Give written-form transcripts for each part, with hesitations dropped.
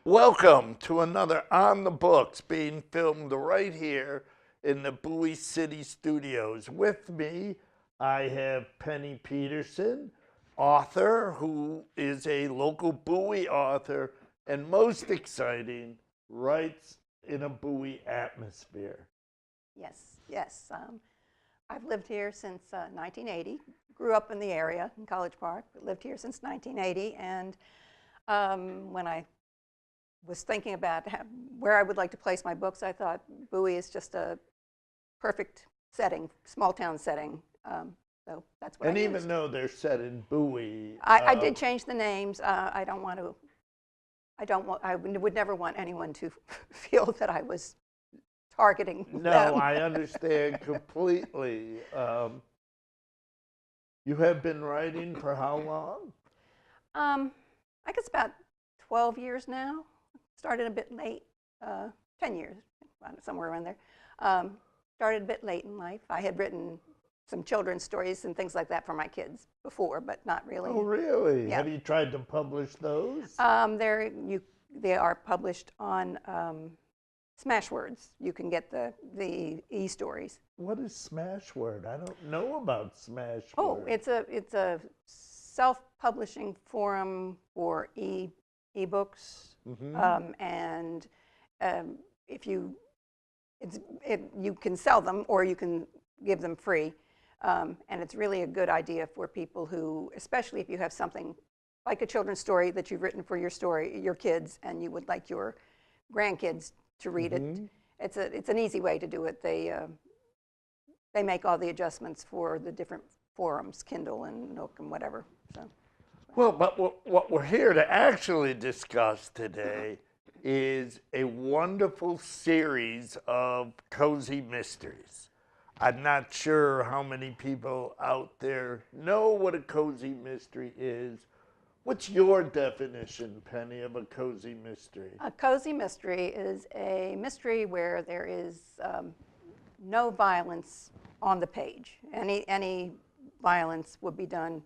Welcome to another On the Books being filmed right here in the Bowie City Studios. With me, I have Penny Petersen, author who is a local Bowie author and most exciting, writes in a Bowie atmosphere. Yes. I've lived here since 1980. Grew up in the area in College Park, but lived here since 1980. And when I was thinking about where I would like to place my books, I thought Bowie is just a perfect setting, small town setting. So that's what And I even used. though they're set in Bowie, I did change the names. I would never want anyone to feel that I was targeting no, them. I understand completely. You have been writing for how long? I guess about 12 years now. Started a bit late, 10 years, somewhere around there. Started a bit late in life. I had written some children's stories and things like that for my kids before, but not really. Oh, really? Yeah. Have you tried to publish those? They are published on Smashwords. You can get the e-stories. What is Smashword? I don't know about Smashword. Oh, it's a self-publishing forum for ebooks. And if you can sell them or you can give them free, and it's really a good idea for people who, especially if you have something like a children's story that you've written for your kids, and you would like your grandkids to read it. It's an easy way to do it. They make all the adjustments for the different forums, Kindle and Nook and whatever. So. Well, but what we're here to actually discuss today is a wonderful series of cozy mysteries. I'm not sure how many people out there know what a cozy mystery is. What's your definition, Penny, of a cozy mystery? A cozy mystery is a mystery where there is no violence on the page. Any violence would be done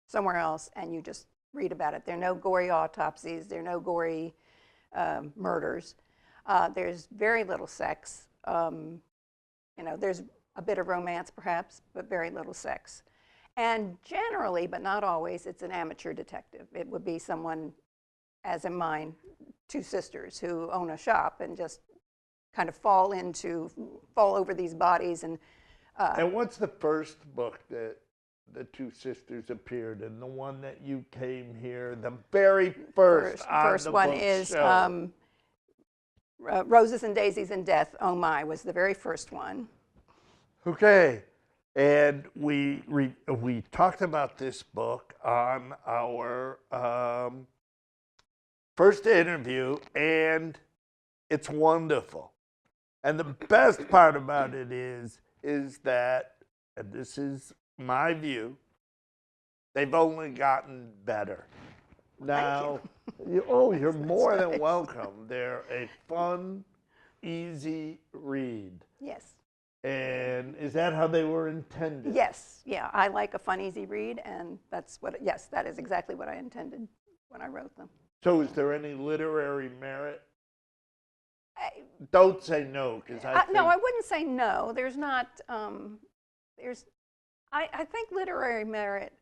somewhere else, and you just read about it. There are no gory autopsies. There are no gory murders. There's very little sex. There's a bit of romance, perhaps, but very little sex. And generally, but not always, it's an amateur detective. It would be someone, as in mine, two sisters who own a shop and just kind of fall over these bodies. And what's the first book that the two sisters appeared in? The one that you came here, the very first one is Roses and Daisies and Death. Oh My was the very first one. Okay. And we talked about this book on our first interview, and it's wonderful. And the best part about it is that, and this is my view, they've only gotten better. Now, you're more than welcome. They're a fun, easy read. Yes. And is that how they were intended? Yes, yeah. I like a fun, easy read, and that is exactly what I intended when I wrote them. So is there any literary merit? Don't say no, because No, I wouldn't say no. There's not, I think literary merit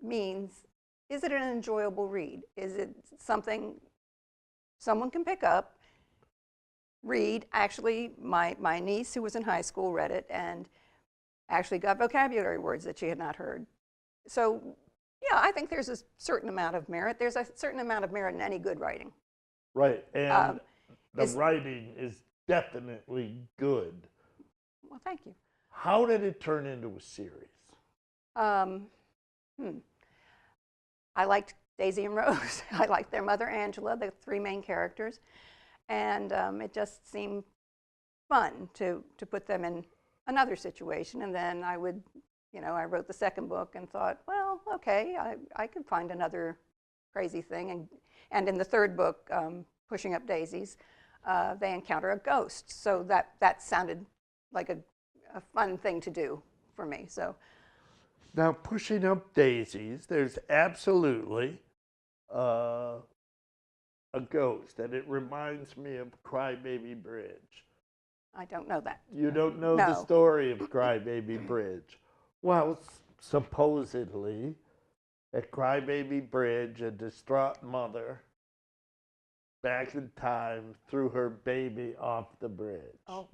means, is it an enjoyable read? Is it something someone can pick up, read? Actually, my niece, who was in high school, read it and actually got vocabulary words that she had not heard. So, yeah, I think there's a certain amount of merit. There's a certain amount of merit in any good writing. Right, and the writing is definitely good. Well, thank you. How did it turn into a series? I liked Daisy and Rose. I liked their mother, Angela, the three main characters. And it just seemed fun to put them in another situation. And then I wrote the second book and thought, well, okay, I could find another crazy thing. And in the third book, Pushing Up Daisies, they encounter a ghost. So that sounded like a fun thing to do for me. So Now, Pushing Up Daisies, there's absolutely a ghost, and it reminds me of Crybaby Bridge. I don't know that. You don't know No. the story of Crybaby Bridge? Well, supposedly, at Crybaby Bridge, a distraught mother back in time threw her baby off the bridge. Oh.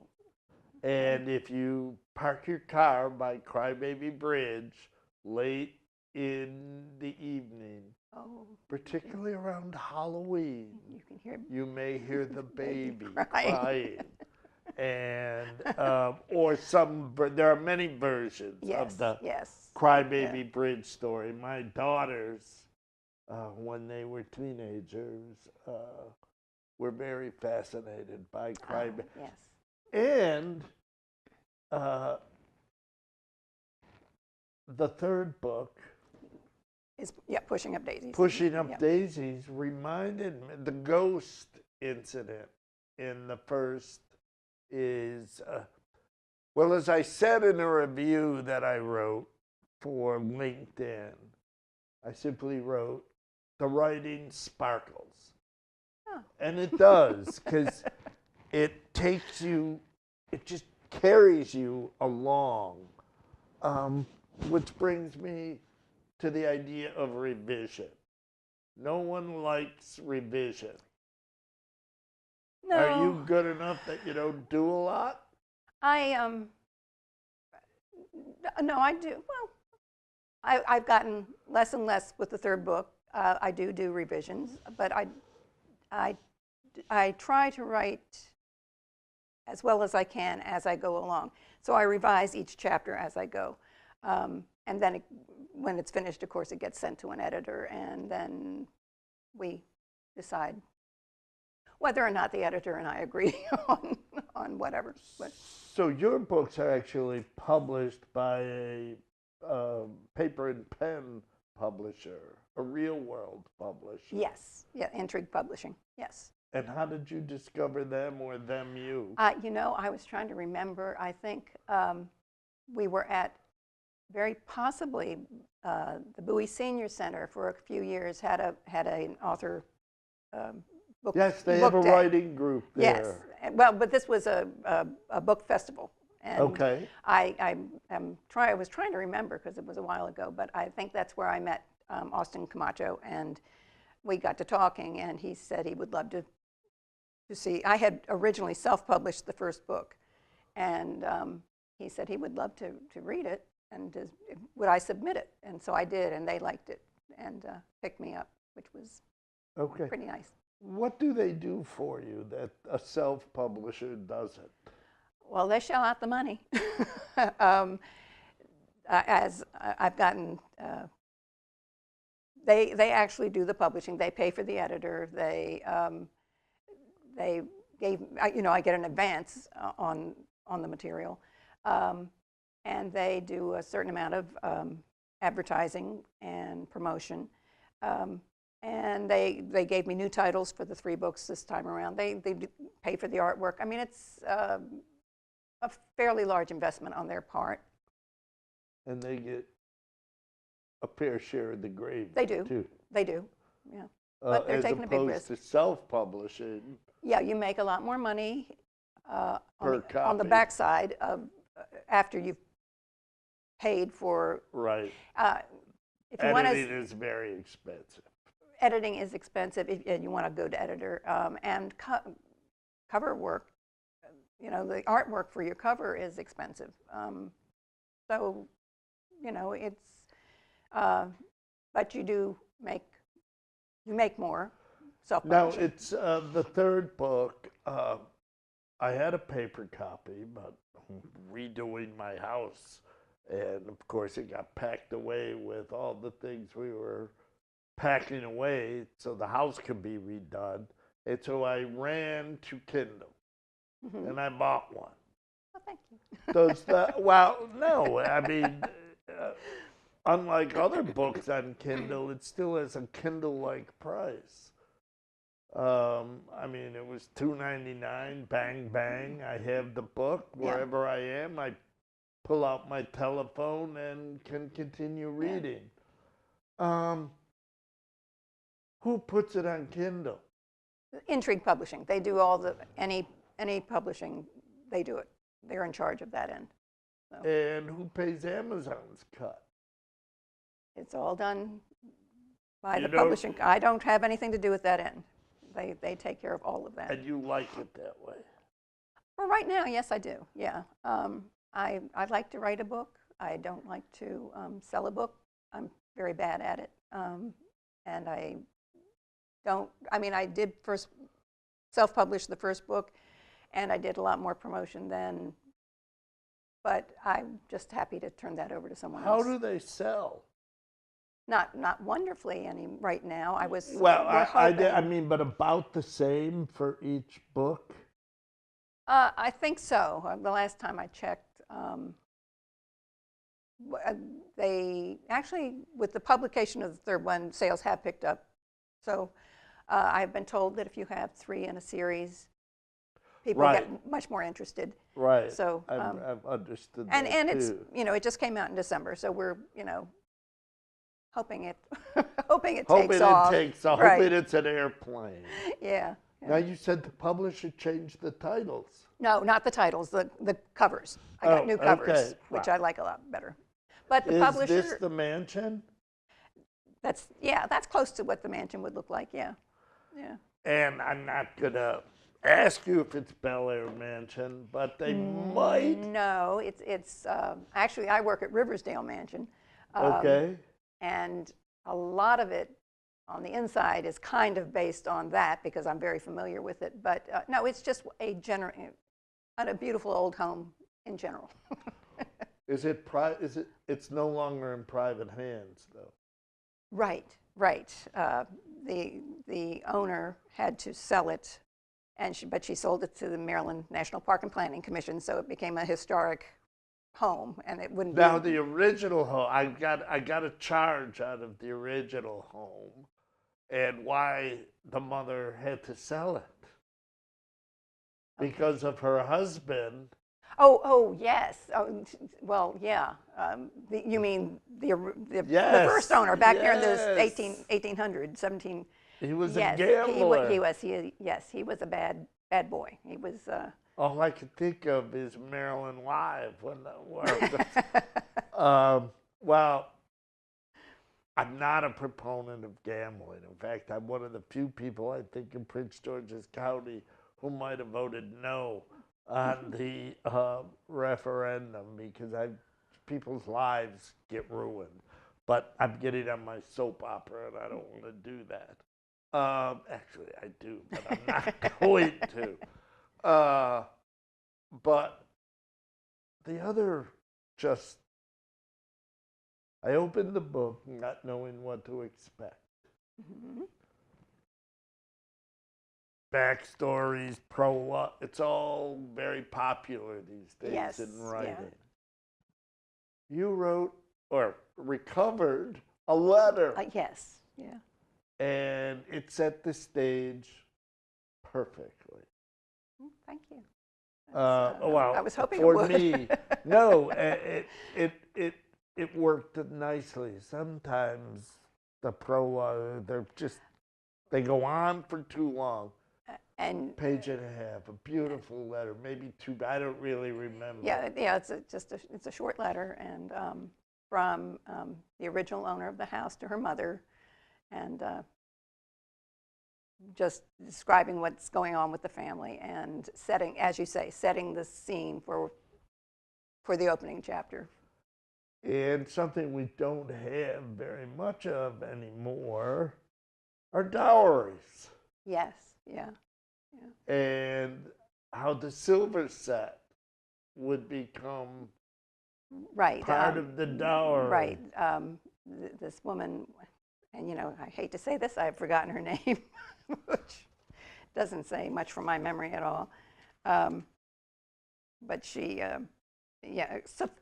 And if you park your car by Crybaby Bridge late in the evening, Oh. particularly around Halloween, You can hear. you may hear the baby crying. crying. And or there are many versions Yes. of the Yes. Crybaby Bridge story. My daughters, when they were teenagers, were very fascinated by Crybaby. Yes. And the third book, Is Pushing Up Daisies. Pushing Up Yeah. Daisies, reminded me, the ghost incident in the first is, well, as I said in a review that I wrote for LinkedIn, I simply wrote, the writing sparkles. Oh. And it does, because it takes you, it just carries you along. Which brings me to the idea of revision. No one likes revision. No. Are you good enough that you don't do a lot? No, I do. Well, I've gotten less and less with the third book. I do revisions, but I try to write as well as I can as I go along. So I revise each chapter as I go. And then when it's finished, of course, it gets sent to an editor, and then we decide whether or not the editor and I agree on whatever. But So your books are actually published by a paper and pen publisher, a real world publisher. yes, yeah, Intrigue Publishing, yes. And how did you discover them or them you? You know, I was trying to remember. I think we were at very possibly the Bowie Senior Center for a few years had an author book. Yes, they book have a day. writing group there. Yes, well, but this was a book festival. And Okay. I was trying to remember because it was a while ago, but I think that's where I met Austin Camacho, and we got to talking, and he said he would love to see. I had originally self-published the first book, and he said he would love to read it, and would I submit it? And so I did, and they liked it and picked me up, which was pretty nice. What do they do for you that a self-publisher doesn't? Well, they shell out the money. As I've gotten, they actually do the publishing. They pay for the editor. They gave, I get an advance on the material, and they do a certain amount of advertising and promotion. And they gave me new titles for the 3 books this time around. They pay for the artwork. I mean, it's a fairly large investment on their part. And they get a fair share of the gravy. They do. Too. They do, yeah. But they're taking a big risk. As opposed to self-publishing. Yeah, you make a lot more money on the copy. backside of after you've paid for. Right. If you want Editing is very expensive. editing is expensive if you want a good editor, and cover work. The artwork for your cover is expensive. So, it's, but you make more self-publishing. Now, it's the third book. I had a paper copy, but redoing my house. And of course, it got packed away with all the things we were packing away so the house could be redone. And so I ran to Kindle, and I bought one. Oh, thank you. Does that, well, no, I mean, unlike other books on Kindle, it still has a Kindle-like price. I mean, it was $2.99, bang, bang. I have the book wherever I am. I pull out my telephone and can continue reading. Who puts it on Kindle? Intrigue Publishing. They do any publishing, they do it. They're in charge of that end. So And who pays Amazon's cut? it's all done by You the don't- publishing. I don't have anything to do with that end. They take care of all of that. And you like it that way? For right now, yes, I do. Yeah, I like to write a book. I don't like to sell a book. I'm very bad at it, and I don't. I mean, I did first self-publish the first book, and I did a lot more promotion then. But I'm just happy to turn that over to someone How else. do they sell? Not wonderfully any right now. I was Well, we're I hoping. mean, but about the same for each book? I think so. The last time I checked, they actually, with the publication of the third one, sales have picked up. So I've been told that if you have 3 in a series, people Right. get much more interested. Right. So, I've understood and that it's, too. it just came out in December, so we're, hoping it hoping it Hoping takes it off. takes off. Right. Hoping it's an airplane. Yeah. Now you said the publisher changed the titles. No, not the titles, the covers. I got Oh, new covers, okay. which Wow. I like a lot better. But the Is publisher, this the mansion? that's close to what the mansion would look like, yeah. Yeah. And I'm not gonna ask you if it's Bel Air Mansion, but they might. No, it's actually, I work at Riversdale Mansion. Okay. And a lot of it on the inside is kind of based on that because I'm very familiar with it. But no, it's just a beautiful old home in general. Is it it's no longer in private hands though? Right. The owner had to sell it, but she sold it to the Maryland National Park and Planning Commission, so it became a historic home, and it wouldn't Now be. the original home, I got a charge out of the original home, and why the mother had to sell it because of her husband. Oh, yes. Oh, well, yeah. You mean the Yes, first owner back there in those yes. 1800, 17. He was Yes, a gambler. he was a bad boy. He was. All I could think of is Maryland Live when well, I'm not a proponent of gambling. In fact, I'm one of the few people I think in Prince George's County who might have voted no on the referendum because people's lives get ruined. But I'm getting on my soap opera, and I don't want to do that. Actually, I do, but I'm not going to. But the other I opened the book not knowing what to expect. Mm-hmm. Backstories, prologue, it's all very popular these days Yes, in yeah. writing. You wrote or recovered a letter, Yes, yeah. and it set the stage perfectly. Thank you. Well, I was hoping for it would. me, no, it worked nicely. Sometimes the prologue, they go on for too long. And Page and a half, a beautiful letter, maybe 2. I don't really remember. yeah, it's a short letter, and from the original owner of the house to her mother, and just describing what's going on with the family and setting, as you say, setting the scene for the opening chapter. And something we don't have very much of anymore are dowries. Yes, yeah. And how the silver set would become Right. part of the dowry. Right. This woman, and I hate to say this, I've forgotten her name, which doesn't say much from my memory at all. But she,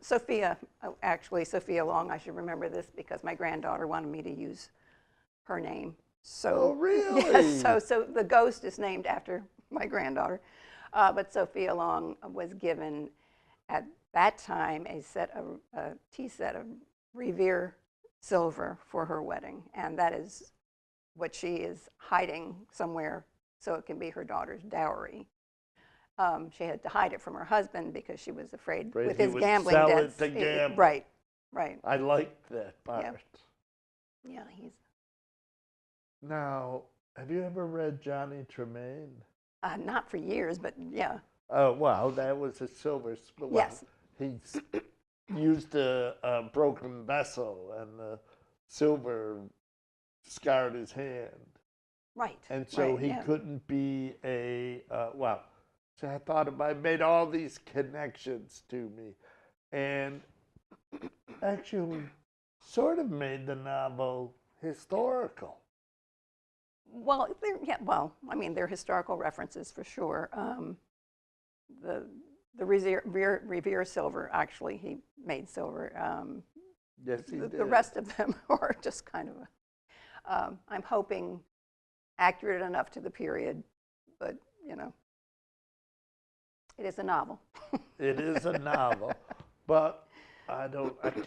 Sophia, actually Sophia Long, I should remember this because my granddaughter wanted me to use her name. So, Oh, really? Yes, so the ghost is named after my granddaughter. But Sophia Long was given, at that time, a tea set of Revere silver for her wedding. And that is what she is hiding somewhere so it can be her daughter's dowry. She had to hide it from her husband because she was afraid with he his would gambling sell debts. it to gamble. Right, right. I liked that part. Yeah, he's Now, have you ever read Johnny Tremaine? not for years, but yeah. Oh, well, that was a silver spoon. Yes. He used a broken vessel, and the silver scarred his hand. Right. And so right, he yeah. couldn't be so I thought I made all these connections to me, and actually sort of made the novel historical. Well, I mean, they're historical references for sure. The Revere silver, actually, he made silver. Yes, he did. The rest of them are just kind of, I'm hoping, accurate enough to the period, but, you know, it is a novel. It is a novel, but I don't want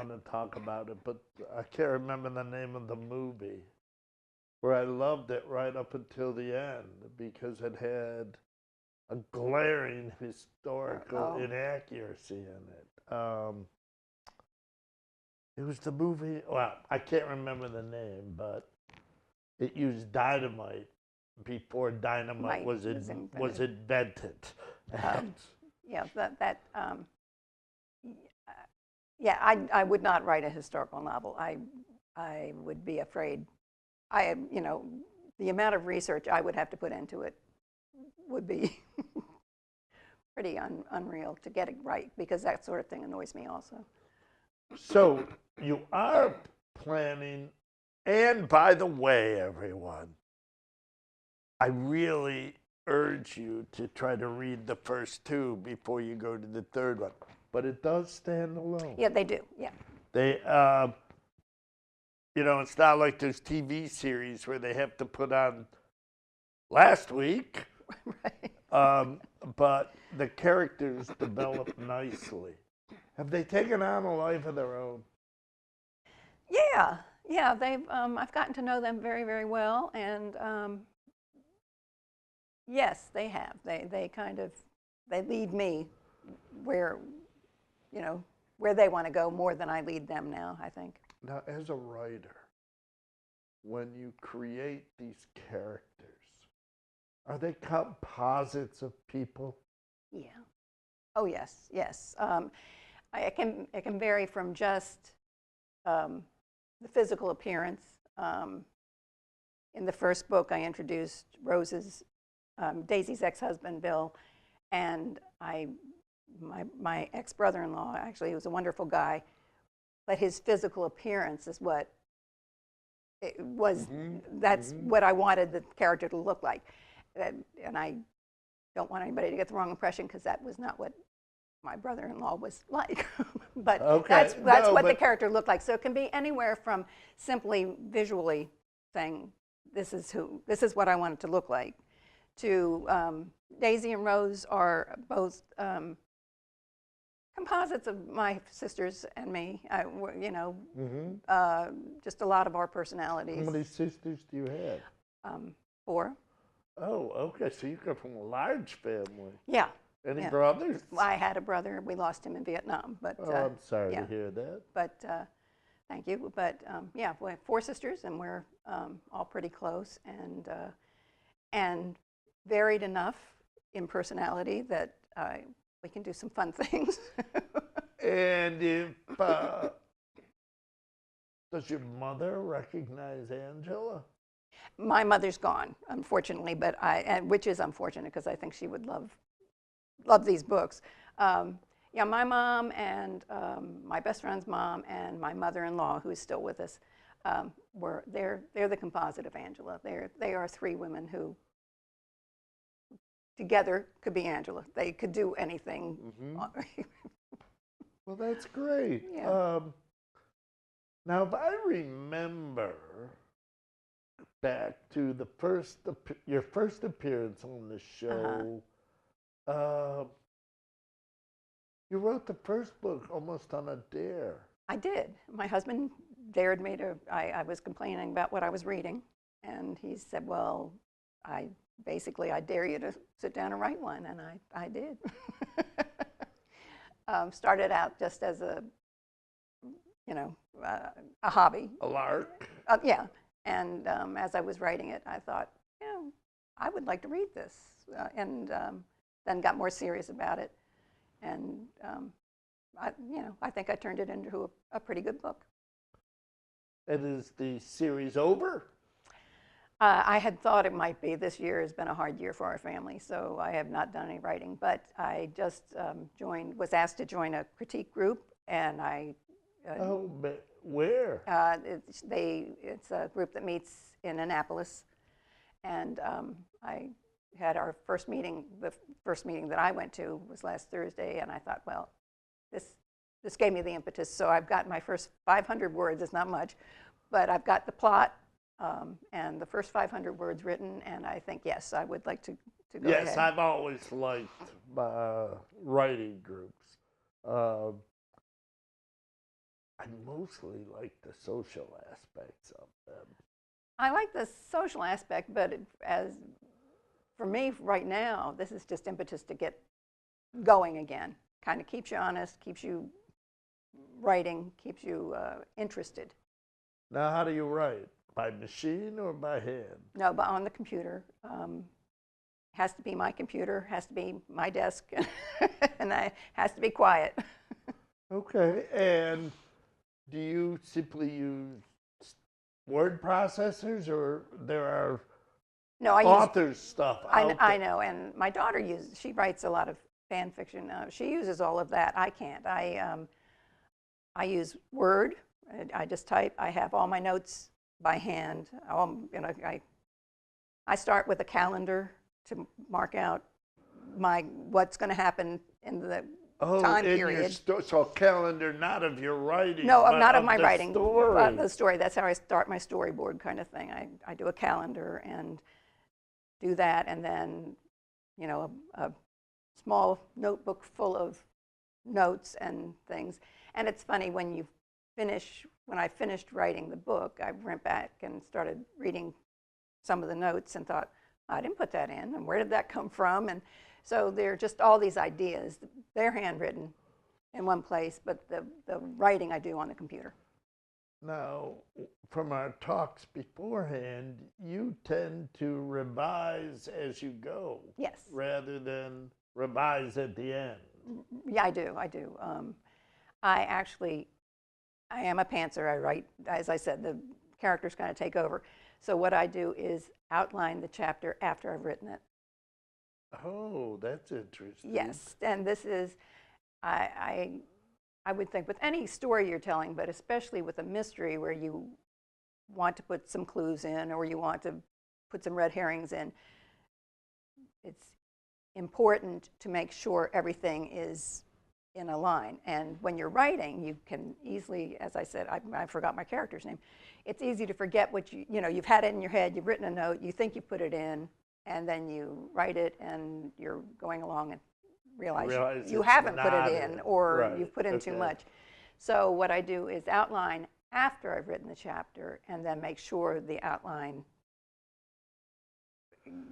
to talk about it, but I can't remember the name of the movie where I loved it right up until the end because it had a glaring historical inaccuracy in it. It was the movie, well, I can't remember the name, but it used dynamite before dynamite was invented. Yeah, I would not write a historical novel. I would be afraid. The amount of research I would have to put into it would be pretty unreal to get it right, because that sort of thing annoys me also. So you are planning, and by the way, everyone, I really urge you to try to read the first two before you go to the third one. But it does stand alone. Yeah, they do, yeah. They, it's not like those TV series where they have to put on last week. Right. But the characters develop nicely. Have they taken on a life of their own? Yeah, they've. I've gotten to know them very, very well, and yes, they have. They kind of lead me where they want to go more than I lead them now, I think. Now, as a writer, when you create these characters, are they composites of people? Yeah. Oh yes, yes. It can vary from just the physical appearance. In the first book, I introduced Daisy's ex-husband, Bill, and my ex-brother-in-law. Actually, he was a wonderful guy, but his physical appearance is what it was. That's what I wanted the character to look like, and I don't want anybody to get the wrong impression, because that was not what my brother-in-law was like. But that's what the character looked like. So it can be anywhere from simply visually saying, this is what I want it to look like, to Daisy and Rose are both composites of my sisters and me. Just a lot of our personalities. How many sisters do you have? 4. Oh, okay. So you come from a large family. Yeah. Any brothers? I had a brother. We lost him in Vietnam. But I'm sorry to hear that. But thank you. But we have 4 sisters, and we're all pretty close, and varied enough in personality that we can do some fun things. And if does your mother recognize Angela? My mother's gone, unfortunately, but which is unfortunate, because I think she would love these books. My mom and my best friend's mom and my mother-in-law, who is still with us, they're the composite of Angela. They are 3 women who together could be Angela. They could do anything. Well, that's great. Yeah. Now, if I remember back to your first appearance on the show, you wrote the first book almost on a dare. I did. My husband dared me to. I was complaining about what I was reading, and he said, "Well, basically, I dare you to sit down and write one, and I did. Started out just as a, a hobby. A lark. Yeah, and as I was writing it, I thought, I would like to read this, and then got more serious about it, and I think I turned it into a pretty good book. And is the series over? I had thought it might be. This year has been a hard year for our family, so I have not done any writing. But I just was asked to join a critique group, and I. But where? It's a group that meets in Annapolis, and I had our first meeting. The first meeting that I went to was last Thursday, and I thought, well, this gave me the impetus. So I've got my first 500 words. It's not much, but I've got the plot. And the first 500 words written, and I think, yes, I would like to go ahead. Yes, I've always liked writing groups. I mostly like the social aspects of them. I like the social aspect, but for me right now, this is just impetus to get going again. Kind of keeps you honest, keeps you writing, keeps you interested. Now, how do you write? By machine or by hand? No, but on the computer. Has to be my computer, has to be my desk, and has to be quiet. Okay, and do you simply use word processors, or there are authors stuff out there? I know, and my daughter she writes a lot of fan fiction. She uses all of that. I can't. I use Word. I just type. I have all my notes by hand. I start with a calendar to mark out what's going to happen in the time period. So a calendar, not of your writing. No, but not of my writing. Story. The story. That's how I start my storyboard kind of thing. I do a calendar and do that, and then a small notebook full of notes and things. And it's funny when I finished writing the book, I went back and started reading some of the notes and thought, I didn't put that in, and where did that come from? And so they're just all these ideas. They're handwritten in one place, but the writing I do on the computer. Now, from our talks beforehand, you tend to revise as you go. Yes. Rather than revise at the end. Yeah, I do. I am a pantser. I write, as I said, the characters kind of take over. So what I do is outline the chapter after I've written it. Oh, that's interesting. Yes, and this is, I would think with any story you're telling, but especially with a mystery where you want to put some clues in or you want to put some red herrings in, it's important to make sure everything is in a line. And when you're writing, you can easily, as I said, I forgot my character's name. It's easy to forget what you've had it in your head, you've written a note, you think you put it in, and then you write it and you're going along and realize you haven't put it in, or you've put in too much. So what I do is outline after I've written the chapter and then make sure the outline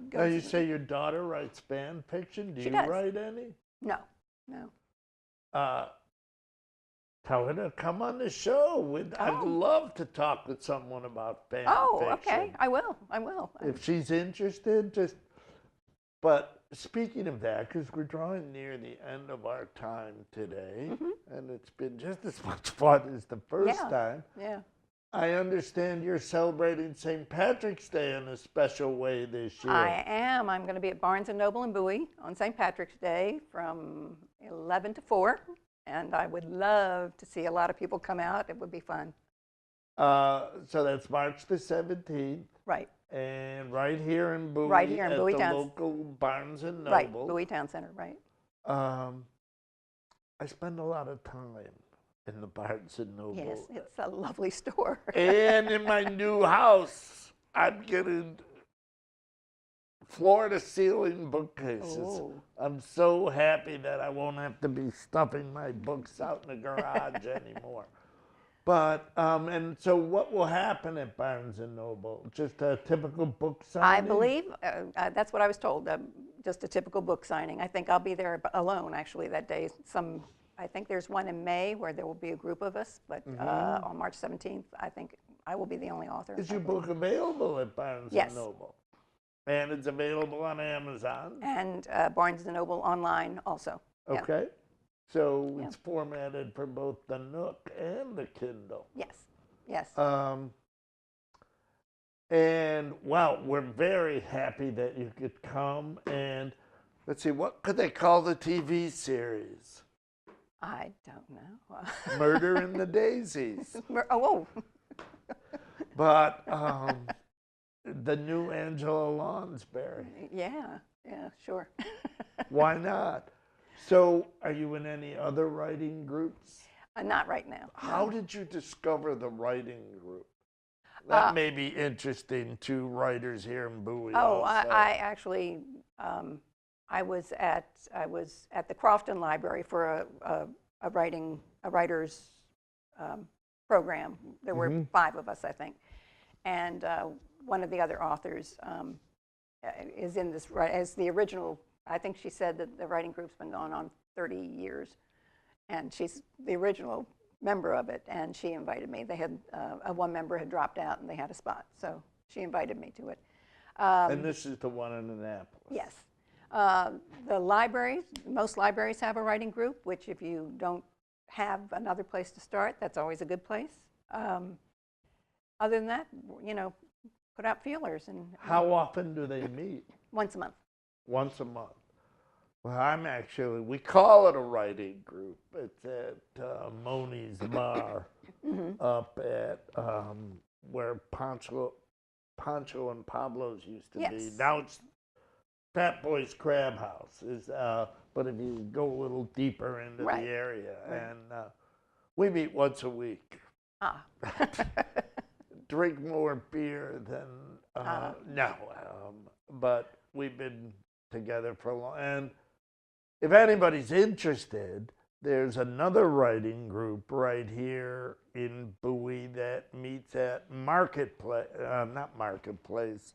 goes. Now you say your daughter writes fan fiction. Do you write any? No. Tell her to come on the show. I'd love to talk with someone about fan fiction. Oh, okay. I will. If she's interested, But speaking of that, because we're drawing near the end of our time today, and it's been just as much fun as the first time. Yeah. I understand you're celebrating St. Patrick's Day in a special way this year. I am. I'm going to be at Barnes & Noble in Bowie on St. Patrick's Day from 11 to 4, and I would love to see a lot of people come out. It would be fun. So that's March the 17th. Right. And right here in Bowie, right here in at Bowie the Town. local Barnes & Noble. Right, Bowie Town Center, right. I spend a lot of time in the Barnes & Noble. Yes, it's a lovely store. And in my new house, I'm getting floor-to-ceiling bookcases. Ooh. I'm so happy that I won't have to be stuffing my books out in the garage anymore. But, and so what will happen at Barnes and Noble? Just a typical book signing? I believe, that's what I was told, just a typical book signing. I think I'll be there alone, actually, that day. I think there's one in May where there will be a group of us, but on March 17th, I think I will be the only author. Is your book available at Barnes Yes. and Noble? And it's available on Amazon? And Barnes and Noble online also. Yeah. Okay. So it's formatted for both the Nook and the Kindle. Yes, yes. And wow, we're very happy that you could come. And let's see, what could they call the TV series? I don't know. Murder in the Daisies. Oh, But the new Angela Lansbury. yeah, sure. Why not? So, are you in any other writing groups? Not right now. How did you discover the writing group? That may be interesting to writers here in Bowie. Oh, also. I actually, I was at the Crofton Library for a writer's program. There were 5 of us, I think, and one of the other authors is in this as the original. I think she said that the writing group's been going on 30 years, and she's the original member of it, and she invited me. They had one member had dropped out, and they had a spot, so she invited me to it. And this is the one in Annapolis. Yes. The libraries, most libraries have a writing group, which if you don't have another place to start, that's always a good place. Other than that, put out feelers. And How often do they meet? once a month. Once a month. Well, we call it a writing group. It's at Moni's Bar up at where Pancho and Pablo's used to be. Now it's Fat Boy's Crab House. But if you go a little deeper into the area, and we meet once a week. Ah. Drink more beer than no, but we've been together for a long. And if anybody's interested, there's another writing group right here in Bowie that meets at Marketplace, not Marketplace,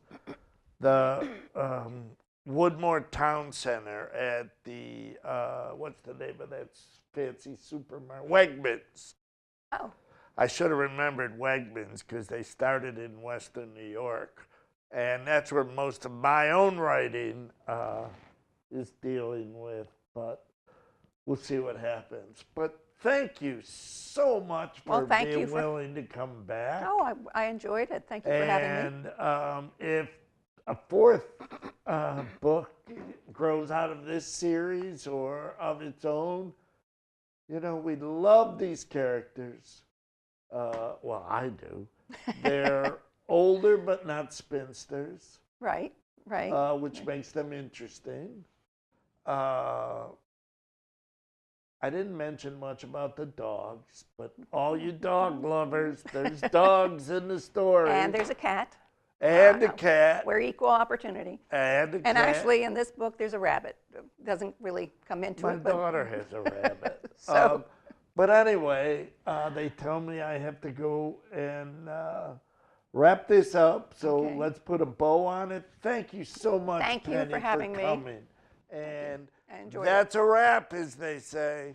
the Woodmore Town Center at the, what's the name of that fancy supermarket? Wegmans. Oh. I should have remembered Wegmans because they started in Western New York. And that's where most of my own writing is dealing with. But we'll see what happens. But thank you so much for being willing to come back. Oh, I enjoyed it. Thank you for having me. And if a 4th book grows out of this series or of its own, we love these characters. Well, I do. They're older but not spinsters. Right. Which makes them interesting. I didn't mention much about the dogs, but all you dog lovers, there's dogs in the story. And there's a cat. And a cat. We're equal opportunity. And a cat. And actually, in this book, there's a rabbit. It doesn't really come into My it. daughter has a rabbit. So. But anyway, they tell me I have to go and wrap this up. So let's put a bow on it. Thank you so much, Thank you Penny, for having me. coming. And I enjoyed that's a wrap, as they say.